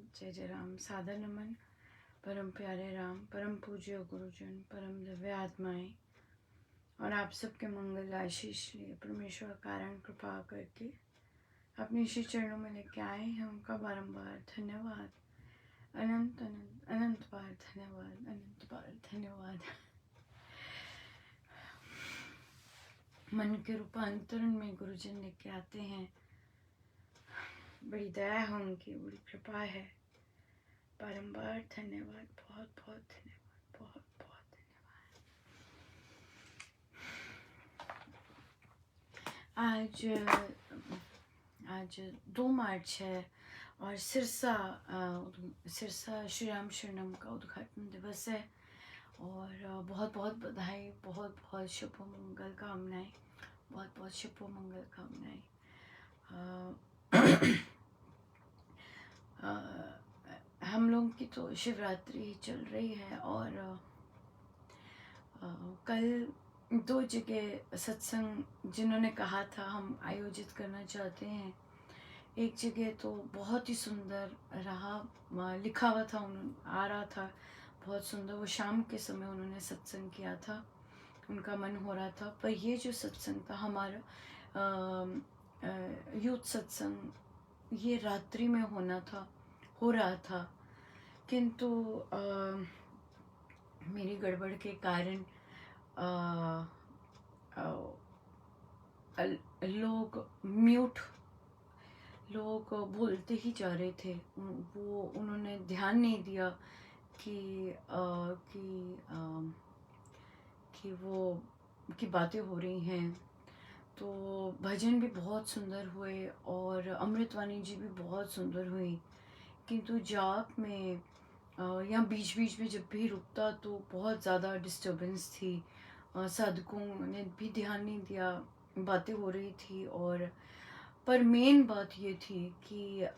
जय जय राम। सादर नमन परम प्यारे राम, परम पूज्य गुरुजन, परम दिव्य आत्माएं और आप सबके मंगल आशीष लिए परमेश्वर कारण कृपा करके अपने श्री चरणों में लेके आए हैं। उनका बारंबार धन्यवाद, अनंत अनंत अनंत बार धन्यवाद, अनंत बार धन्यवाद। मन के रूपांतरण में गुरुजन लेके आते हैं। बड़ी दया है उनकी, बड़ी कृपा है। बारंबार धन्यवाद, बहुत बहुत धन्यवाद, बहुत बहुत धन्यवाद। आज 2 मार्च है और सिरसा श्री राम शरणम का उद्घाटन दिवस है और बहुत बहुत बधाई, बहुत बहुत शुभ मंगल कामनाएं, बहुत बहुत शुभ मंगल कामनाएं। हम लोगों की तो शिवरात्रि चल रही है और कल 2 जगह सत्संग जिन्होंने कहा था हम आयोजित करना चाहते हैं। एक जगह तो बहुत ही सुंदर रहा, लिखा हुआ था, उन्होंने आ रहा था बहुत सुंदर। वो शाम के समय उन्होंने सत्संग किया था, उनका मन हो रहा था। पर ये जो सत्संग था हमारा यूथ सत्संग, ये रात्रि में हो रहा था, किंतु मेरी गड़बड़ के कारण लोग बोलते ही जा रहे थे। वो उन्होंने ध्यान नहीं दिया कि कि बातें हो रही हैं। तो भजन भी बहुत सुंदर हुए और अमृतवाणी जी भी बहुत सुंदर हुई, किंतु जाप में या बीच बीच में जब भी रुकता तो बहुत ज़्यादा डिस्टर्बेंस थी। साधकों ने भी ध्यान नहीं दिया, बातें हो रही थी। और पर मेन बात ये थी कि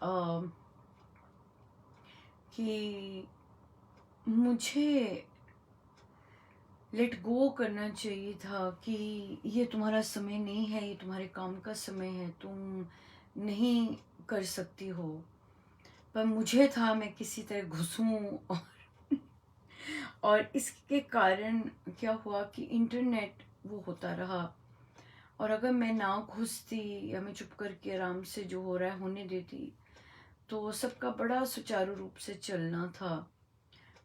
मुझे लेट गो करना चाहिए था कि ये तुम्हारा समय नहीं है, ये तुम्हारे काम का समय है, तुम नहीं कर सकती हो। पर मुझे था मैं किसी तरह घुसूं और इसके कारण क्या हुआ कि इंटरनेट वो होता रहा। और अगर मैं ना घुसती या मैं चुप करके आराम से जो हो रहा है होने देती तो सबका बड़ा सुचारू रूप से चलना था।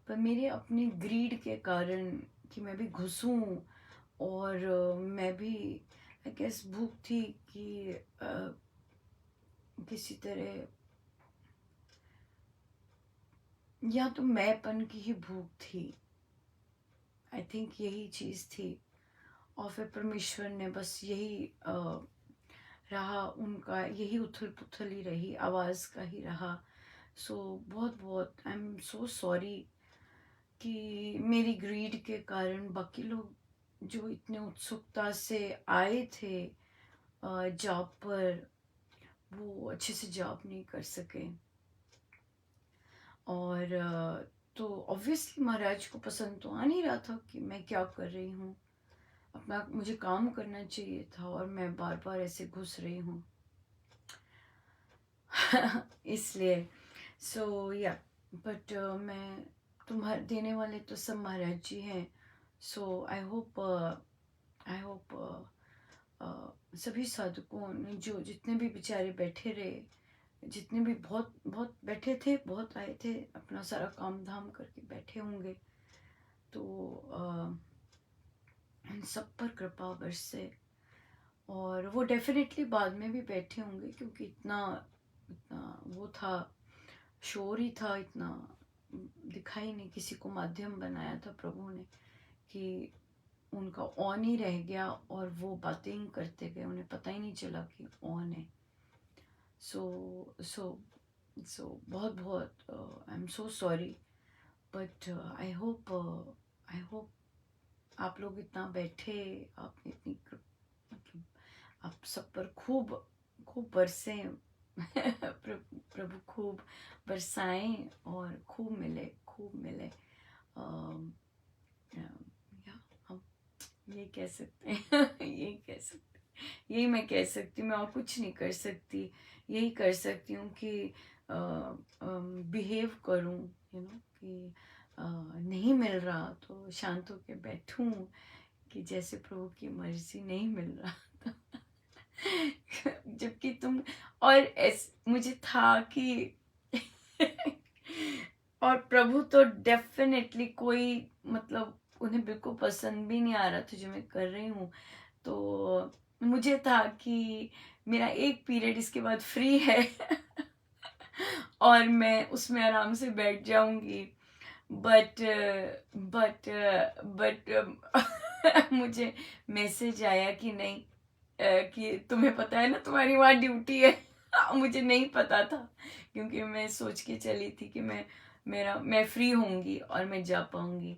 पर मेरे अपने ग्रीड के कारण कि मैं भी घुसूं और मैं भी आई गेस भूख थी कि किसी तरह, या तो मैंपन की ही भूख थी, आई थिंक यही चीज़ थी। और फिर परमेश्वर ने बस यही रहा, उनका यही उथल पुथल ही रही, आवाज़ का ही रहा। सो बहुत बहुत आई एम सो सॉरी कि मेरी ग्रीड के कारण बाकी लोग जो इतने उत्सुकता से आए थे जॉब पर, वो अच्छे से जॉब नहीं कर सके। और तो ऑब्वियसली महाराज को पसंद तो आ नहीं रहा था कि मैं क्या कर रही हूँ, अपना मुझे काम करना चाहिए था और मैं बार बार ऐसे घुस रही हूँ। इसलिए सो या बट मैं तुम्हारे देने वाले तो सब महाराज जी हैं। सो आई होप सभी साधकों ने जो जितने भी बेचारे बैठे रहे, जितने भी बहुत बहुत बैठे थे, बहुत आए थे, अपना सारा काम धाम करके बैठे होंगे, तो उन सब पर कृपा बरसे। और वो डेफिनेटली बाद में भी बैठे होंगे क्योंकि इतना इतना वो था, शोर ही था, इतना दिखाई नहीं। किसी को माध्यम बनाया था प्रभु ने कि उनका ऑन ही रह गया और वो बातें ही करते गए, उन्हें पता ही नहीं चला कि ऑन है। सो बहुत बहुत I am so sorry, but I hope आप लोग इतना बैठे, आपने इतनी मतलब आप सब पर खूब खूब बरसें प्रभु खूब बरसाएं और खूब मिले। या हम ये कह सकते हैं यही मैं कह सकती हूँ। मैं और कुछ नहीं कर सकती, यही कर सकती हूँ कि बिहेव करूं, कि नहीं मिल रहा तो शांत होके बैठूं कि जैसे प्रभु की मर्जी, नहीं मिल रहा तो जबकि तुम, और मुझे था कि और प्रभु तो डेफिनेटली कोई, मतलब उन्हें बिल्कुल पसंद भी नहीं आ रहा था जो मैं कर रही हूँ। तो मुझे था कि मेरा एक पीरियड इसके बाद फ्री है और मैं उसमें आराम से बैठ जाऊंगी। बट बट मुझे मैसेज आया कि नहीं, कि तुम्हें पता है ना तुम्हारी वहाँ ड्यूटी है मुझे नहीं पता था, क्योंकि मैं सोच के चली थी कि मैं फ्री होंगी और मैं जा पाऊंगी,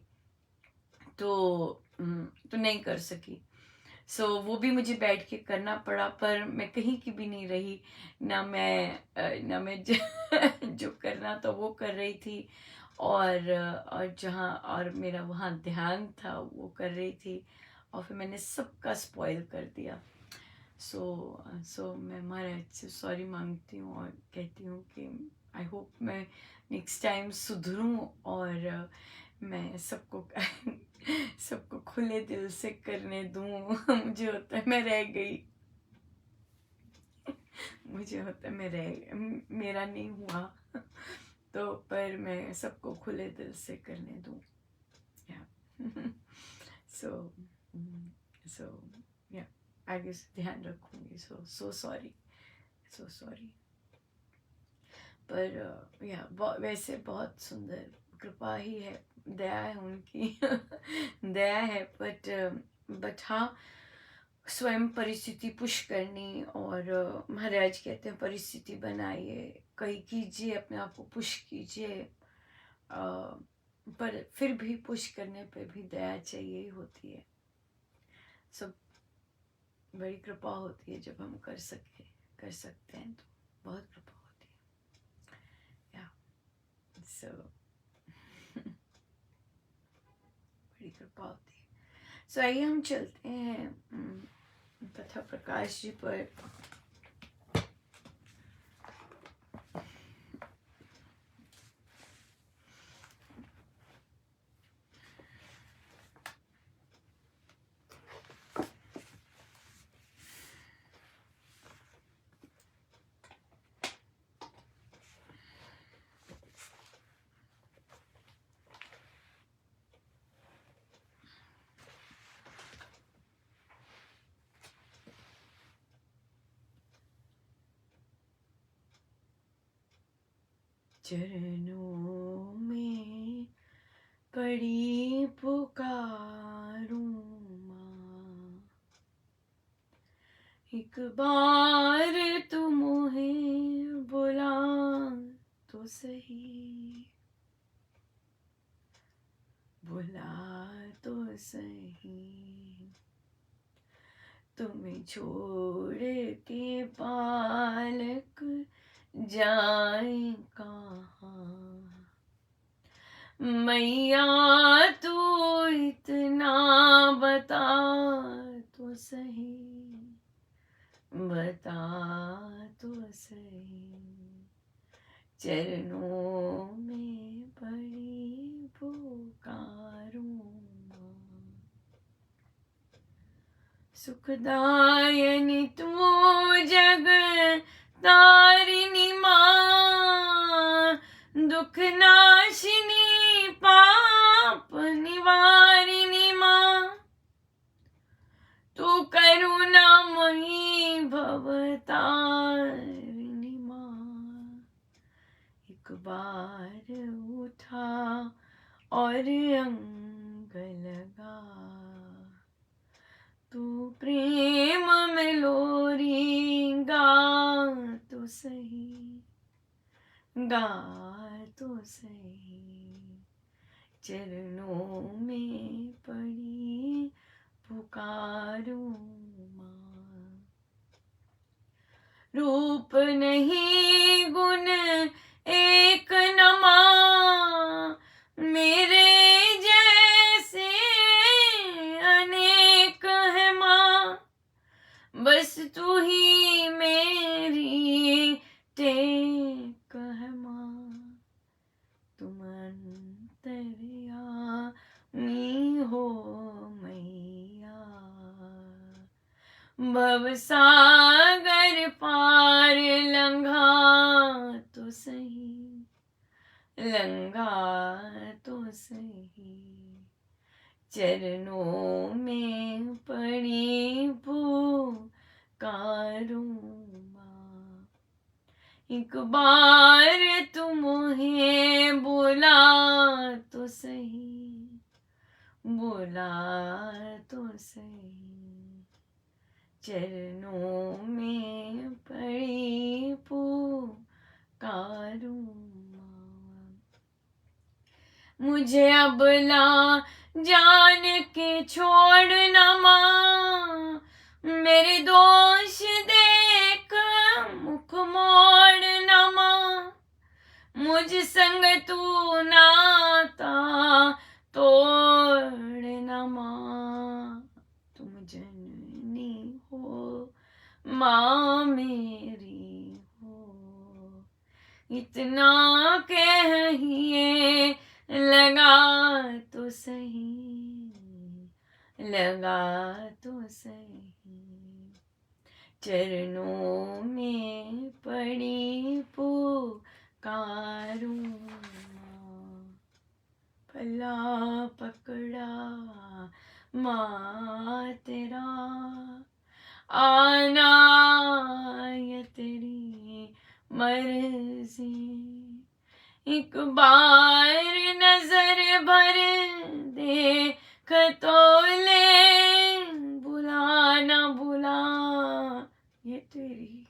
तो नहीं कर सकी। वो भी मुझे बैठ के करना पड़ा, पर मैं कहीं की भी नहीं रही, ना मैं जो करना था वो कर रही थी, और जहाँ और मेरा वहाँ ध्यान था वो कर रही थी, और फिर मैंने सबका स्पॉइल कर दिया। मैं महाराज से सॉरी मांगती हूँ और कहती हूँ कि आई होप मैं नेक्स्ट टाइम सुधरूँ, और मैं सबको खुले दिल से करने दूँ मुझे होता है मैं रह गई मुझे होता है मैं रह मेरा नहीं हुआ तो पर मैं सबको खुले दिल से करने दूँ। सो सो या आगे से ध्यान रखूंगी। So sorry. पर वैसे बहुत सुंदर कृपा ही है, दया है उनकी दया है। बट हाँ, स्वयं परिस्थिति पुश करनी, और महाराज कहते हैं परिस्थिति बनाइए, कहीं कीजिए, अपने आप को पुश कीजिए, पर फिर भी पुश करने पे भी दया चाहिए ही होती है। सब बड़ी कृपा होती है जब हम कर सकते हैं, तो बहुत कृपा होती है। बड़ी कृपा होती है। आइए हम चलते हैं कथा प्रकाश जी पर। चरणों में पड़ी पुकारूं माँ, एक बार तू मोहे बुला तो सही, बुला तो सही। तुम्हें छोड़ के बालक जाए कहाँ, मैया तू इतना बता तो सही, बता तो सही। चरणों में पड़ी पुकारूं माँ, सुखदायनि तू जग तारिणी माँ, दुख नाशिनी पाप निवारिणी माँ, तू करुणामयी भवतारिणी माँ। एक बार उठा और अंग लगा, तू प्रेम में लोरी गा तो सही, गा तो सही। चरणों में पड़ी पुकारूं माँ, रूप नहीं गुण एक न माँ, मेरे जैसे अनेक है माँ, बस तू ही मेरी टेक है माँ, वो सागर पार लंघा तो सही, लंघा तो सही, चरणों में पड़ी पुकारूं माँ। एक बार तुम मुझे बुला तो सही, बुला तो सही, चरणों में पड़ी पुकारूं माँ। मुझे अबला जान के छोड़ना माँ, मेरे दोष देख मुख मोड़ना माँ। मुझ संग तू नाता तोड़ना माँ। तुम जननी हो माँ मेरी हो, इतना कहिए लगा तो सही, लगा तो सही, चरणों में पड़ी पुकारूं माँ। पला पकड़ा माँ तेरा, आना ये तेरी मर्जी। एक बार नजर भर देख तो ले, बुला ना बुला ये तेरी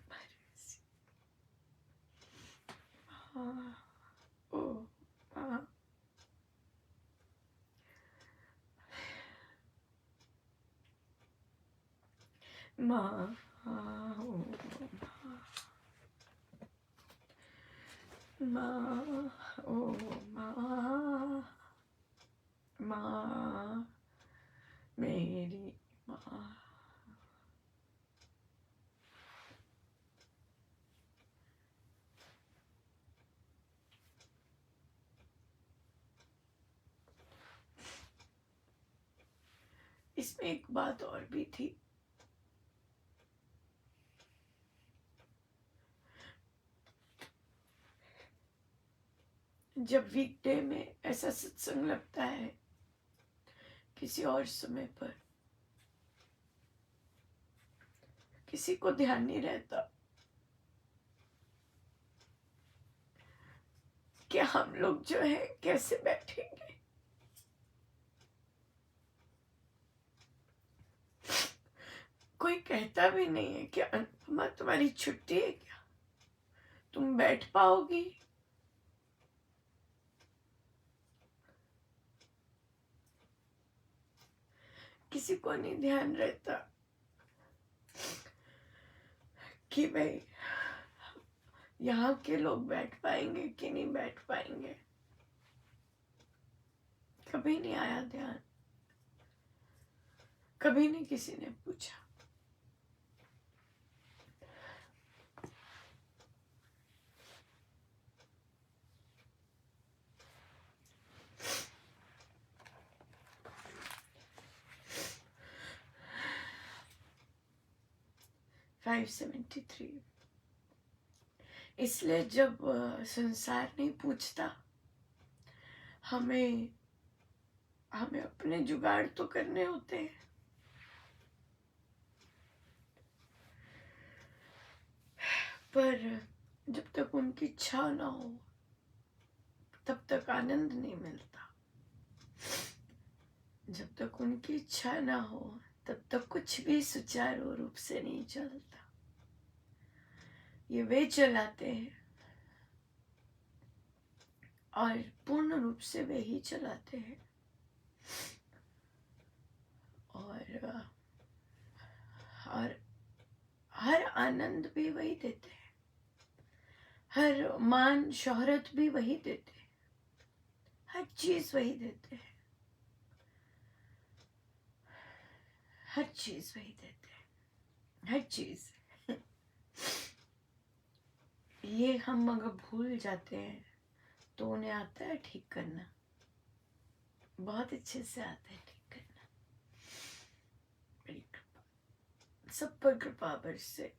मर्जी। ओ माँ, माँ, ओ माँ, ओ माँ, माँ मेरी माँ। इसमें एक बात और भी थी। जब वीकडे में ऐसा सत्संग लगता है किसी और समय पर, किसी को ध्यान नहीं रहता कि हम लोग जो है कैसे बैठेंगे। कोई कहता भी नहीं है कि अनुपमा तुम्हारी छुट्टी है क्या, तुम बैठ पाओगी। किसी को नहीं ध्यान रहता कि भाई यहाँ के लोग बैठ पाएंगे कि नहीं बैठ पाएंगे। कभी नहीं आया ध्यान, कभी नहीं किसी ने पूछा। $573। इसलिए जब संसार नहीं पूछता, हमें हमें अपने जुगाड़ तो करने होते हैं। पर जब तक उनकी इच्छा ना हो तब तक आनंद नहीं मिलता। जब तक उनकी इच्छा ना हो तब तक कुछ भी सुचारू रूप से नहीं चलता। ये वे चलाते हैं और पूर्ण रूप से वे ही चलाते हैं। और हर आनंद भी वही देते हैं, हर मान शोहरत भी वही देते हैं, हर चीज वही देते हैं, हर चीज वही देते हैं, हर चीज। ये हम अगर भूल जाते हैं तो उन्हें आता है ठीक करना। बहुत अच्छे से आता है ठीक करना। बड़ी कृपा, सब पर कृपा बरसे।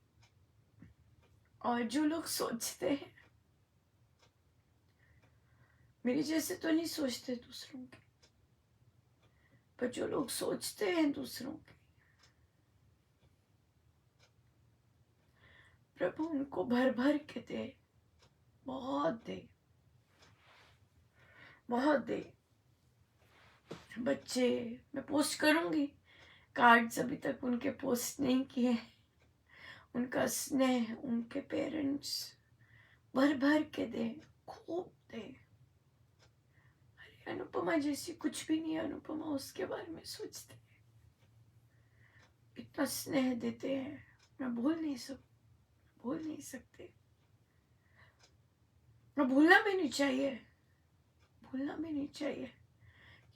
और जो लोग सोचते हैं, मेरे जैसे तो नहीं सोचते दूसरों के, पर जो लोग सोचते हैं दूसरों के, प्रभु उनको भर भर के दे, बहुत दे, बहुत दे। बच्चे, मैं पोस्ट करूंगी कार्ड्स, अभी तक उनके पोस्ट नहीं किए। उनका स्नेह, उनके पेरेंट्स भर भर के दे, खूब दे। अरे अनुपमा जैसी कुछ भी नहीं, अनुपमा उसके बारे में सोचते हैं, इतना स्नेह देते हैं, मैं भूल नहीं सकते। मैं भूलना भी नहीं चाहिए।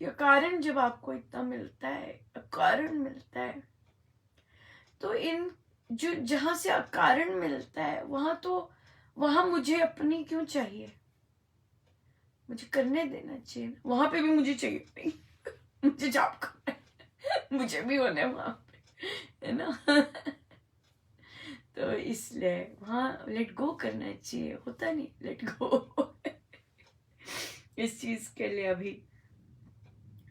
ये कारण जब आपको इतना मिलता है, अकारण मिलता है, तो इन जो जहां से अकारण मिलता है वहां मुझे अपनी क्यों चाहिए? मुझे करने देना चाहिए, वहां पे भी मुझे चाहिए नहीं। मुझे जॉब करना है, मुझे भी होना है वहां पे, है ना? तो इसलिए वहां लेट गो करना चाहिए, होता नहीं लेट गो। इस चीज के लिए अभी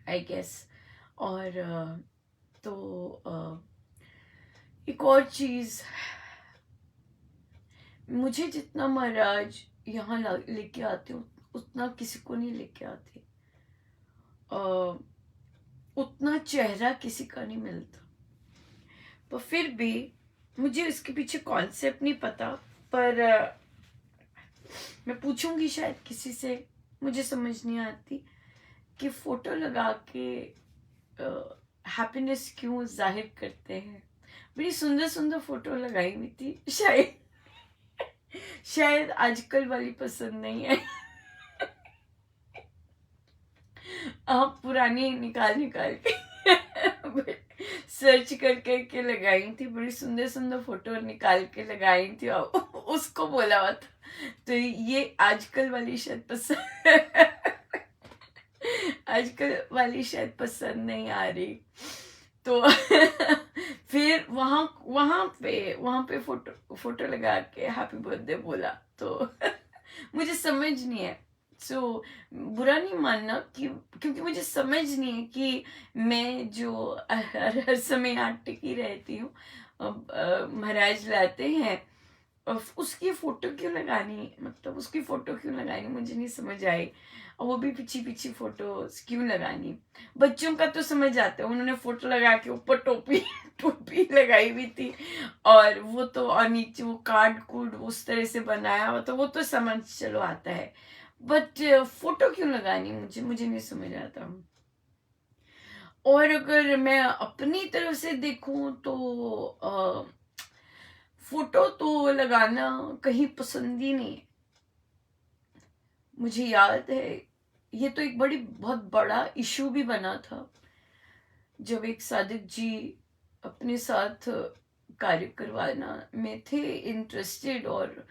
आई गेस। और तो एक और चीज, मुझे जितना महाराज यहाँ लेके आते हो उतना किसी को नहीं लेके आते। उतना चेहरा किसी का नहीं मिलता। पर फिर भी मुझे इसके पीछे कॉन्सेप्ट नहीं पता, पर मैं पूछूंगी शायद किसी से। मुझे समझ नहीं आती कि फोटो लगा के हैप्पीनेस क्यों जाहिर करते हैं। बड़ी सुंदर सुंदर फोटो लगाई हुई थी, शायद आजकल वाली पसंद नहीं है। आप पुरानी निकाल के सर्च करके लगाई थी, बड़ी सुंदर सुंदर फोटो निकाल के लगाई थी और उसको बोला हुआ था। तो ये आजकल वाली शायद पसंद आजकल वाली शायद पसंद नहीं आ रही। तो फिर वहां पे फोटो लगा के हैप्पी बर्थडे बोला। तो मुझे समझ नहीं है, बुरा नहीं मानना कि, क्योंकि मुझे समझ नहीं है कि मैं जो हर समय यहाँ टिकी रहती हूँ, महाराज लाते हैं, उसकी फोटो क्यों लगानी, मतलब उसकी फोटो क्यों लगानी, मुझे नहीं समझ आई। और वो भी पीछी फोटो क्यों लगानी। बच्चों का तो समझ आता है, उन्होंने फोटो लगा के ऊपर टोपी लगाई हुई थी, और वो तो, और नीचे वो कार्ड उस तरह से बनाया हुआ, तो वो तो समझ चलो आता है। बट फोटो क्यों लगानी, मुझे नहीं समझ आता। और अगर मैं अपनी तरफ से देखूं तो फोटो तो लगाना कहीं पसंद ही नहीं है। मुझे याद है, ये तो एक बहुत बड़ा इशू भी बना था जब एक सादिक जी अपने साथ कार्य करवाना में थे इंटरेस्टेड, और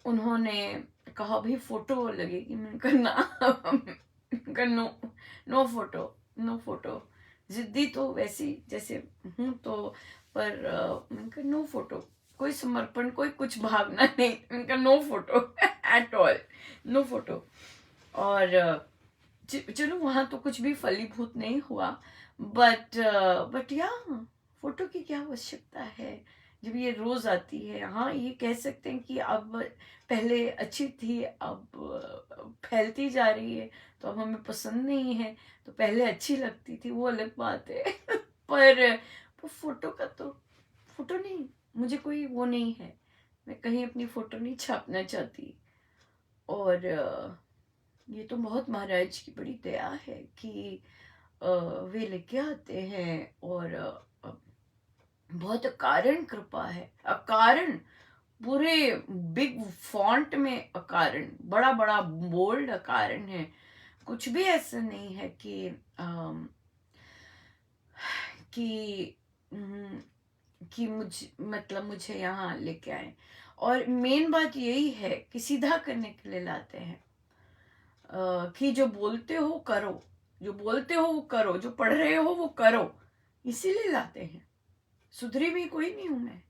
उन्होंने कहा भाई फोटो लगेगी। मैंने कहा नो फोटो। जिद्दी तो वैसी जैसे हूँ, तो पर मैंने कहा नो फोटो, कोई समर्पण, कोई कुछ भावना नहीं। मैंने कहा no photo at all, no photo. और चलो वहां तो कुछ भी फलीभूत नहीं हुआ, बट या फोटो की क्या आवश्यकता है जब ये रोज आती है। हाँ, ये कह सकते हैं कि अब पहले अच्छी थी, अब फैलती जा रही है, तो अब हमें पसंद नहीं है। तो पहले अच्छी लगती थी, वो अलग बात है। पर फोटो का तो, फोटो नहीं, मुझे कोई वो नहीं है, मैं कहीं अपनी फोटो नहीं छापना चाहती। और ये तो बहुत महाराज की बड़ी दया है कि वे लेके आते हैं, और बहुत अकारण कृपा है। अकारण, पूरे बिग फॉन्ट में अकारण, बड़ा बड़ा बोल्ड अकारण है। कुछ भी ऐसा नहीं है कि कि मुझे यहाँ लेके आए। और मेन बात यही है कि सीधा करने के लिए लाते हैं, कि जो बोलते हो करो। जो बोलते हो वो करो, जो पढ़ रहे हो वो करो, इसीलिए लाते हैं। सुधरी भी कोई नहीं हूं मैं,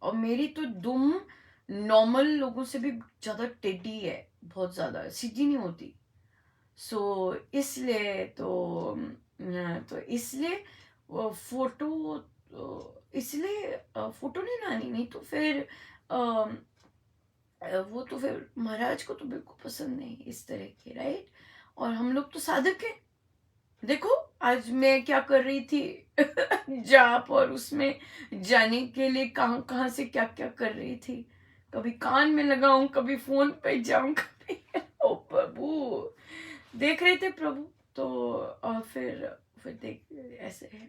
और मेरी तो दुम नॉर्मल लोगों से भी ज्यादा टेढ़ी है, बहुत ज्यादा सीधी नहीं होती। सो इसलिए तो इसलिए वो फोटो, इसलिए फोटो नहीं लानी, नहीं तो फिर वो तो फिर महाराज को तो बिल्कुल पसंद नहीं इस तरह के, राइट। और हम लोग तो साधक हैं। देखो आज मैं क्या कर रही थी जाप, और उसमें जाने के लिए कहाँ कहाँ से क्या क्या कर रही थी, कभी कान में लगाऊं, कभी फोन पे जाऊं, कभी ओ प्रभु, देख रहे थे प्रभु। तो और फिर देख ऐसे है।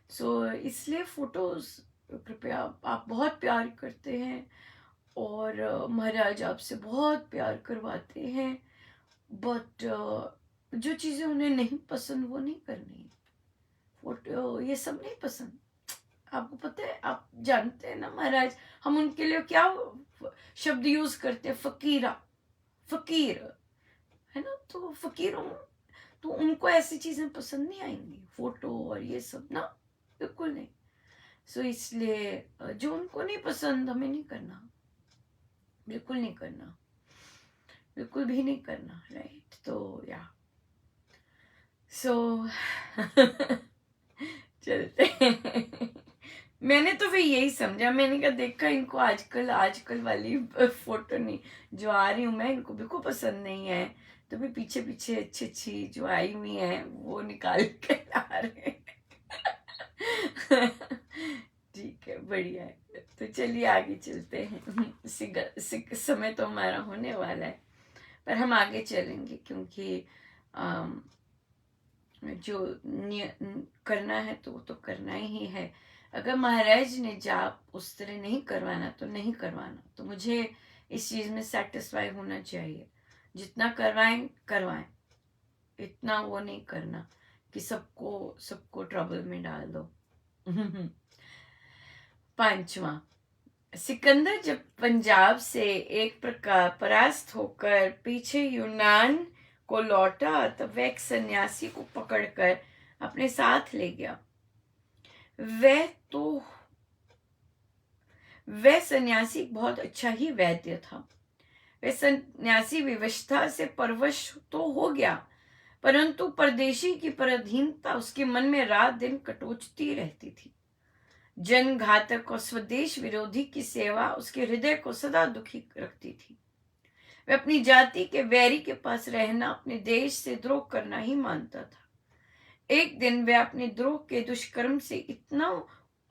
सो इसलिए फोटोज, कृपया, आप बहुत प्यार करते हैं, और महाराज आपसे बहुत प्यार करवाते हैं, बट जो चीज़ें उन्हें नहीं पसंद वो नहीं करनी। फोटो ये सब नहीं पसंद। आपको पता है, आप जानते हैं ना महाराज, हम उनके लिए क्या शब्द यूज करते हैं, फकीरा, फकीर, है ना। तो फकीरों, तो उनको ऐसी चीजें पसंद नहीं आएंगी, फोटो और ये सब ना, बिल्कुल नहीं। सो इसलिए जो उनको नहीं पसंद हमें नहीं करना, बिल्कुल नहीं करना, बिल्कुल भी नहीं करना, राइट। तो या सो चलते हैं। मैंने तो फिर यही समझा, मैंने कहा देखा इनको आजकल आजकल वाली फोटो नहीं जो आ रही हूँ मैं, इनको बिल्कुल पसंद नहीं है, तो भी पीछे पीछे अच्छी अच्छी जो आई हुई है वो निकाल के ला रहे हैं। ठीक है, बढ़िया है। तो चलिए आगे चलते हैं। समय तो हमारा होने वाला है, पर हम आगे चलेंगे, क्योंकि जो करना है तो वो तो करना ही है। अगर महाराज ने जाप उस तरह नहीं करवाना तो नहीं करवाना, तो मुझे इस चीज में सेटिस्फाई होना चाहिए। जितना करवाएं करवाएं, इतना वो नहीं करना कि सबको सबको ट्रबल में डाल दो। पांचवा, सिकंदर जब पंजाब से एक प्रकार परास्त होकर पीछे यूनान को लौटा, तब वह एक सन्यासी को पकड़कर अपने साथ ले गया। तो वह सन्यासी बहुत अच्छा ही वैद्य था। वह सन्यासी विवशता से परवश तो हो गया, परंतु परदेशी की पराधीनता उसके मन में रात दिन कटोचती रहती थी। जन घातक और स्वदेश विरोधी की सेवा उसके हृदय को सदा दुखी रखती थी। वह अपनी जाति के वैरी के पास रहना अपने देश से द्रोह करना ही मानता था। एक दिन वह अपने द्रोह के दुष्कर्म से इतना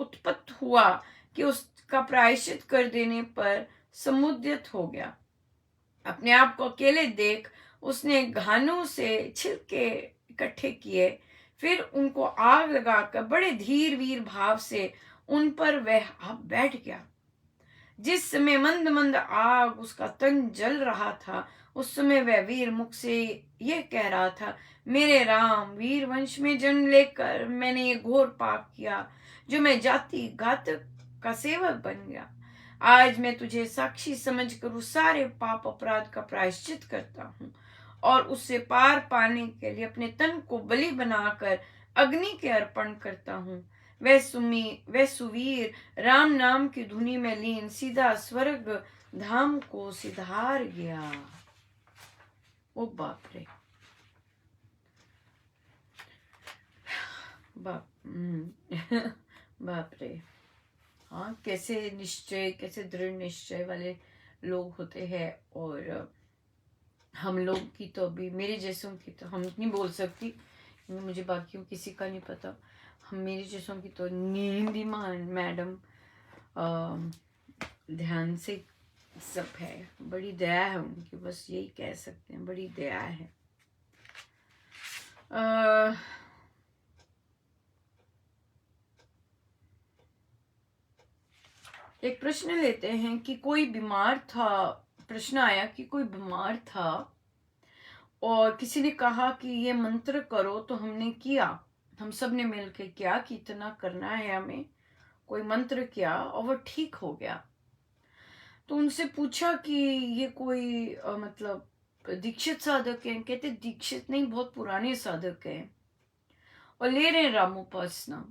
उत्पत्त हुआ कि उसका प्रायश्चित कर देने पर समुद्यत हो गया। अपने आप को अकेले देख उसने घानों से छिलके इकट्ठे किए, फिर उनको आग लगाकर बड़े धीर वीर भाव से उन पर वह आप बैठ गया। जिस समय मंद मंद आग उसका तन जल रहा था, उस समय वह वीर मुख से यह कह रहा था, मेरे राम, वीर वंश में जन्म लेकर मैंने ये घोर पाप किया, जो मैं जाति घातक का सेवक बन गया। आज मैं तुझे साक्षी समझकर उस सारे पाप अपराध का प्रायश्चित करता हूँ, और उससे पार पाने के लिए अपने तन को बलि बनाकर अग्नि के अर्पण करता हूँ। वह सुवीर राम नाम की धुनी में लीन सीधा स्वर्ग धाम को सिधार गया। ओ बाप रे, बाप बाप रे। हाँ, कैसे निश्चय, कैसे दृढ़ निश्चय वाले लोग होते हैं। और हम लोग की तो अभी, मेरे जैसों की तो हम नहीं बोल सकती, मुझे बाकियों किसी का नहीं पता। हम मेरे जैसों की तो नींद ही मैडम ध्यान से सब है। बड़ी दया है उनकी, बस यही कह सकते हैं, बड़ी दया है। एक प्रश्न लेते हैं कि कोई बीमार था, प्रश्न आया कि कोई बीमार था और किसी ने कहा कि ये मंत्र करो, तो हमने किया, हम सब ने मिलकर किया कि इतना करना है हमें, कोई मंत्र किया और वो ठीक हो गया। तो उनसे पूछा कि ये कोई मतलब दीक्षित साधक हैं? कहते दीक्षित नहीं, बहुत पुराने साधक हैं और ले रहे हैं रामोपासना।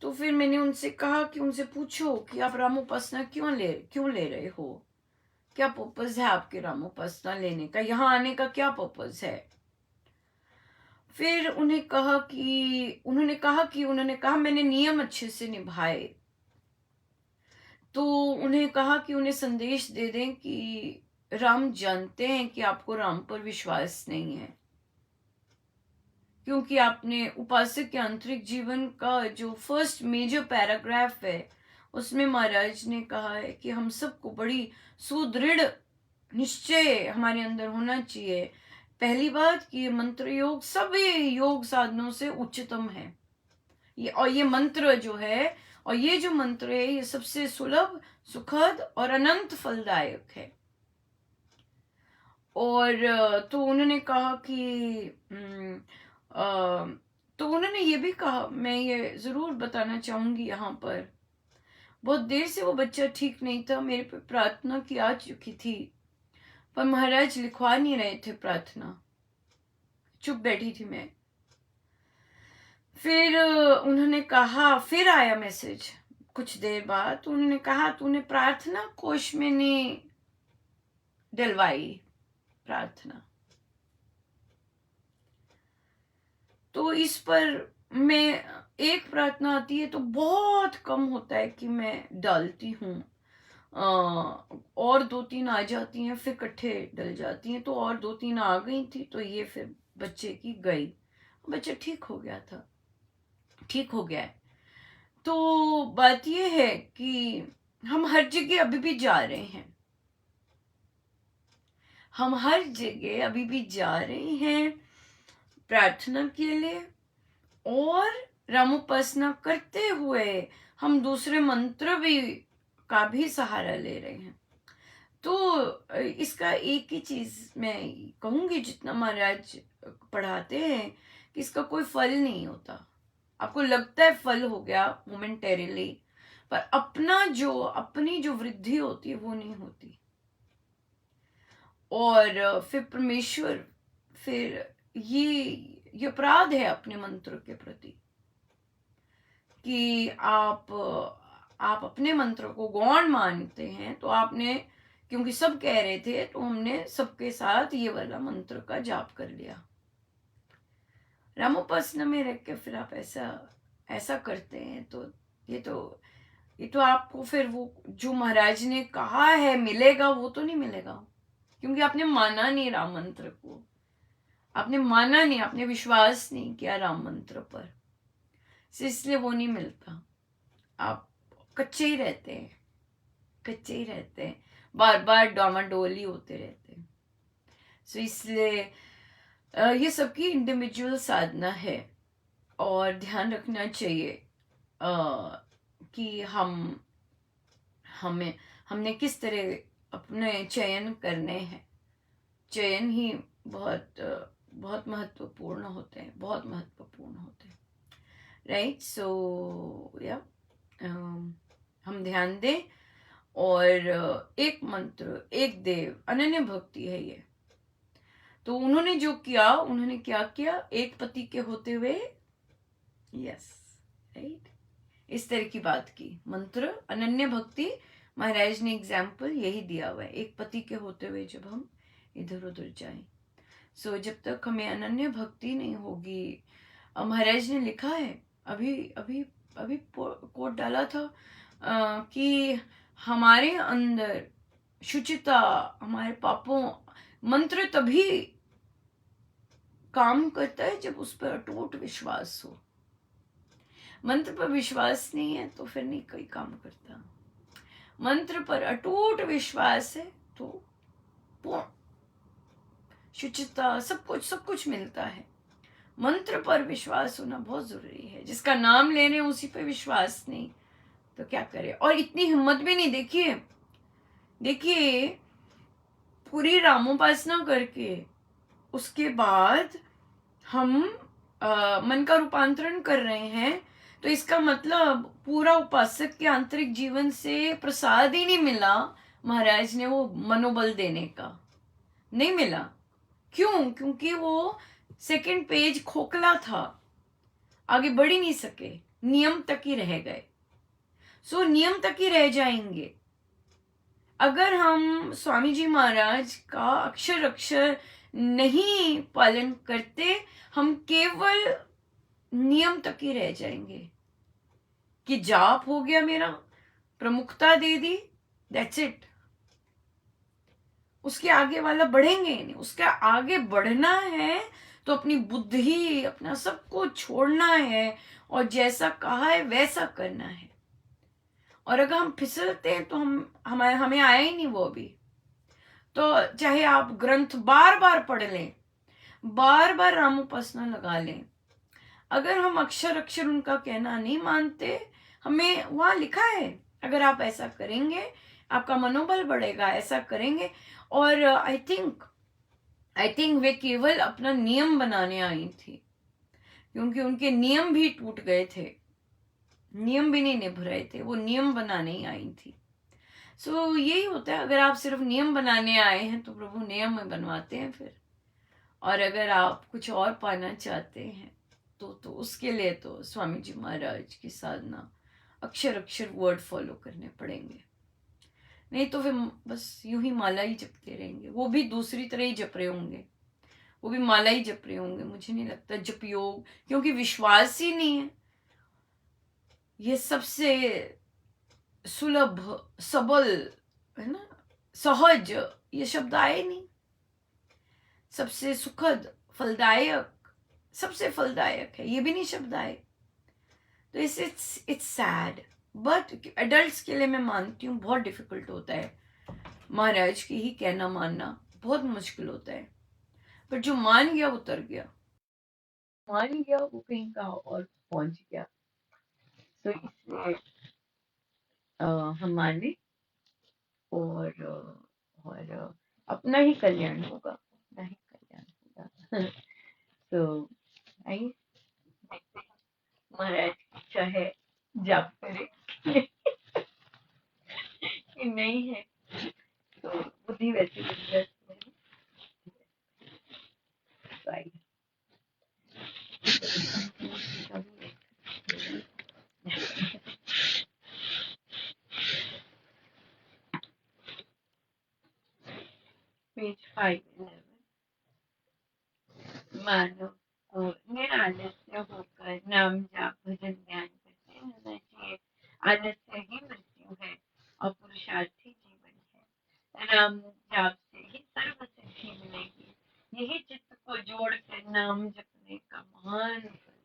तो फिर मैंने उनसे कहा कि उनसे पूछो कि आप रामोपासना क्यों ले रहे हो, क्या पर्पस है आपके रामोपासना लेने का, यहाँ आने का क्या पर्पस है। फिर उन्होंने कहा मैंने नियम अच्छे से निभाए। तो उन्हें कहा कि उन्हें संदेश दे दें कि राम जानते हैं कि आपको राम पर विश्वास नहीं है, क्योंकि आपने उपासक के आंतरिक जीवन का जो फर्स्ट मेजर पैराग्राफ है उसमें महाराज ने कहा है कि हम सबको बड़ी सुदृढ़ निश्चय हमारे अंदर होना चाहिए। पहली बात कि ये मंत्र योग सभी योग साधनों से उच्चतम है, ये मंत्र जो है, और ये जो मंत्र है ये सबसे सुलभ, सुखद और अनंत फलदायक है। और तो उन्होंने कहा कि तो उन्होंने ये भी कहा, मैं ये जरूर बताना चाहूंगी यहाँ पर, बहुत देर से वो बच्चा ठीक नहीं था, मेरे पे प्रार्थना की आ चुकी थी, पर महाराज लिखवा नहीं रहे थे प्रार्थना, चुप बैठी थी मैं। फिर उन्होंने कहा, फिर आया मैसेज कुछ देर बाद, तो उन्होंने कहा तूने प्रार्थना कोश में नहीं डलवाई प्रार्थना। तो इस पर मैं, एक प्रार्थना आती है तो बहुत कम होता है कि मैं डालती हूँ, और 2-3 आ जाती हैं, फिर इकट्ठे डल जाती हैं, तो और 2-3 आ गई थी, तो ये फिर बच्चे की गई, बच्चा ठीक हो गया था, ठीक हो गया है। तो बात ये है कि हम हर जगह अभी भी जा रहे हैं, हम हर जगह अभी भी जा रहे हैं प्रार्थना के लिए, और रामोपासना करते हुए हम दूसरे मंत्र भी का भी सहारा ले रहे हैं। तो इसका एक ही चीज मैं कहूंगी, जितना महाराज पढ़ाते हैं कि इसका कोई फल नहीं होता। आपको लगता है फल हो गया मोमेंटेरिली, पर अपनी जो वृद्धि होती है वो नहीं होती। और फिर परमेश्वर, फिर ये अपराध है अपने मंत्र के प्रति कि आप अपने मंत्र को गौण मानते हैं, तो आपने, क्योंकि सब कह रहे थे तो हमने सबके साथ ये वाला मंत्र का जाप कर लिया। रामोपासना में रह के फिर आप ऐसा करते हैं, तो ये तो आपको फिर वो जो महाराज ने कहा है मिलेगा, वो तो नहीं मिलेगा, क्योंकि आपने माना नहीं राम मंत्र को, आपने माना नहीं, आपने विश्वास नहीं किया राम मंत्र पर, इसलिए वो नहीं मिलता। आप कच्चे ही रहते हैं, बार बार डामाडोली होते रहते हैं। सो इसलिए ये सबकी इंडिविजुअल साधना है, और ध्यान रखना चाहिए कि हमने किस तरह अपने चयन करने हैं। चयन ही बहुत महत्वपूर्ण होते हैं, राइट। सो या हम ध्यान दें, और एक मंत्र, एक देव, अनन्य भक्ति है ये। तो उन्होंने क्या किया, एक पति के होते हुए, यस, राइट, इस तरह की बात की। मंत्र अनन्य भक्ति, महाराज ने एग्जाम्पल यही दिया हुआ है, एक पति के होते हुए जब हम इधर उधर जाएं। सो जब तक हमें अनन्य भक्ति नहीं होगी, महाराज ने लिखा है, अभी कोट डाला था कि हमारे अंदर शुचिता, हमारे पापों, मंत्र तभी काम करता है जब उस पर अटूट विश्वास हो। मंत्र पर विश्वास नहीं है तो फिर नहीं कोई काम करता। मंत्र पर अटूट विश्वास है तो पूर्ण शुचिता, सब कुछ मिलता है। मंत्र पर विश्वास होना बहुत जरूरी है। जिसका नाम ले रहे हैं उसी पे विश्वास नहीं तो क्या करे। और इतनी हिम्मत भी नहीं। देखिए पूरी रामोपासना करके उसके बाद हम मन का रूपांतरण कर रहे हैं, तो इसका मतलब पूरा उपासक के आंतरिक जीवन से प्रसाद ही नहीं मिला महाराज ने वो मनोबल देने का। नहीं मिला। क्यों? क्योंकि वो सेकंड पेज खोखला था, आगे बढ़ ही नहीं सके, नियम तक ही रह गए। सो नियम तक ही रह जाएंगे अगर हम स्वामी जी महाराज का अक्षर अक्षर नहीं पालन करते। हम केवल नियम तक ही रह जाएंगे कि जाप हो गया मेरा, प्रमुखता दे दी, दैट्स इट। उसके आगे वाला बढ़ेंगे ही नहीं। उसका आगे बढ़ना है तो अपनी बुद्धि, अपना सब कुछ छोड़ना है और जैसा कहा है वैसा करना है। और अगर हम फिसलते हैं तो हमें आया ही नहीं वो अभी। तो चाहे आप ग्रंथ बार बार पढ़ लें, बार बार रामोपासना लगा लें, अगर हम अक्षर अक्षर उनका कहना नहीं मानते, हमें वहां लिखा है अगर आप ऐसा करेंगे आपका मनोबल बढ़ेगा, ऐसा करेंगे। और आई थिंक वे केवल अपना नियम बनाने आई थी, क्योंकि उनके नियम भी टूट गए थे, नियम भी नहीं निभ रहे थे, वो नियम बनाने ही आई थी। सो यही होता है, अगर आप सिर्फ नियम बनाने आए हैं तो प्रभु नियम में बनवाते हैं फिर। और अगर आप कुछ और पाना चाहते हैं तो उसके लिए तो स्वामी जी महाराज की साधना, अक्षर अक्षर वर्ड फॉलो करने पड़ेंगे। नहीं तो फिर बस यूं ही माला ही जपते रहेंगे। वो भी दूसरी तरह ही जप रहे होंगे, वो भी माला ही जप रहे होंगे। मुझे नहीं लगता जप योग, क्योंकि विश्वास ही नहीं है। ये सबसे सुलभ, सबल, है ना, सहज, ये शब्द आए नहीं। सबसे सुखद, फलदायक, सबसे फलदायक है, ये भी नहीं शब्द आए। तो इट्स सैड। बट एडल्ट्स के लिए मैं मानती हूँ बहुत डिफिकल्ट होता है, महाराज की ही कहना मानना बहुत मुश्किल होता है। पर जो मान गया वो उतर गया, मान गया वो कहीं का और पहुंच गया। तो इसलिए हम माने और अपना ही कल्याण होगा, अपना ही कल्याण होगा। तो आइए देखते हैं महाराज की इच्छा है जाप करे कि नहीं है। तो बुद्धि वैसे बिजनेस में तो आइए पेज 511। मानव निरालस्य होकर नाम जाप भजन ध्यान करते रहना चाहिए। आलस्य ही मृत्यु है और पुरुषार्थी जीवन है। नाम जाप से ही सर्व सिद्धि मिलेगी। यही चित्त को जोड़कर नाम जपने का महान फल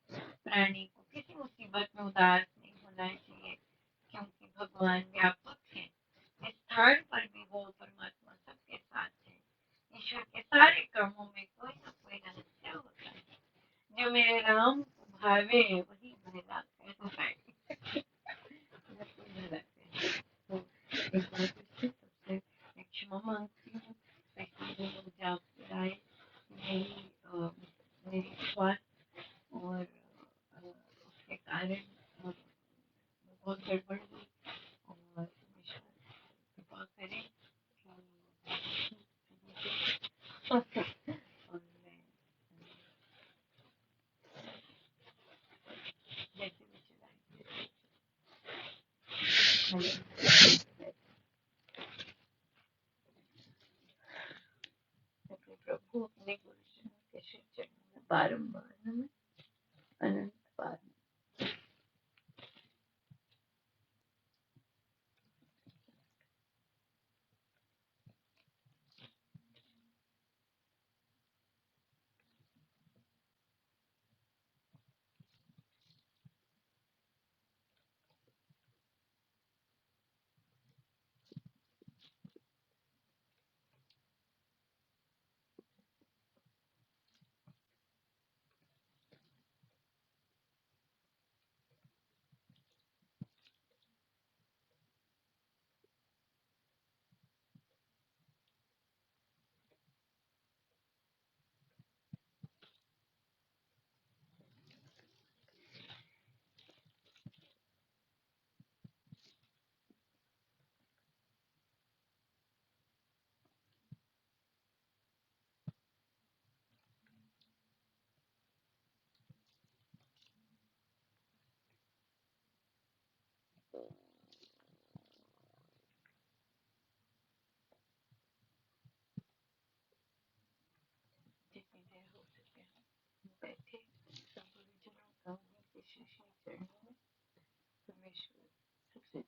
है। प्राणी को किसी मुसीबत में उदास नहीं होना चाहिए, क्योंकि भगवान व्यापक है। इस स्थान पर भी वो परमात्मा सबके साथ है। ईश्वर के सारे कर्मों में कोई ना कोई रहस्य होता है। जो मेरे राम को भावे वही भला कहलाए। तो एक बार फिर से सबसे मैं क्षमा मांगती हूँ, ताकि जो लोग जाप कराए मेरी स्वास्थ्य और उसके कारण बहुत गड़बड़ हुई, और कृपा करें और मैं जैसे भी चलाएं प्रभु अपने गुरुजनों के श्री चरणों में बारंबार नमन अनंत बार। बैठे सब गुरुजनों का उन्हीं के शीश चरणों में परमेश्वर सबसे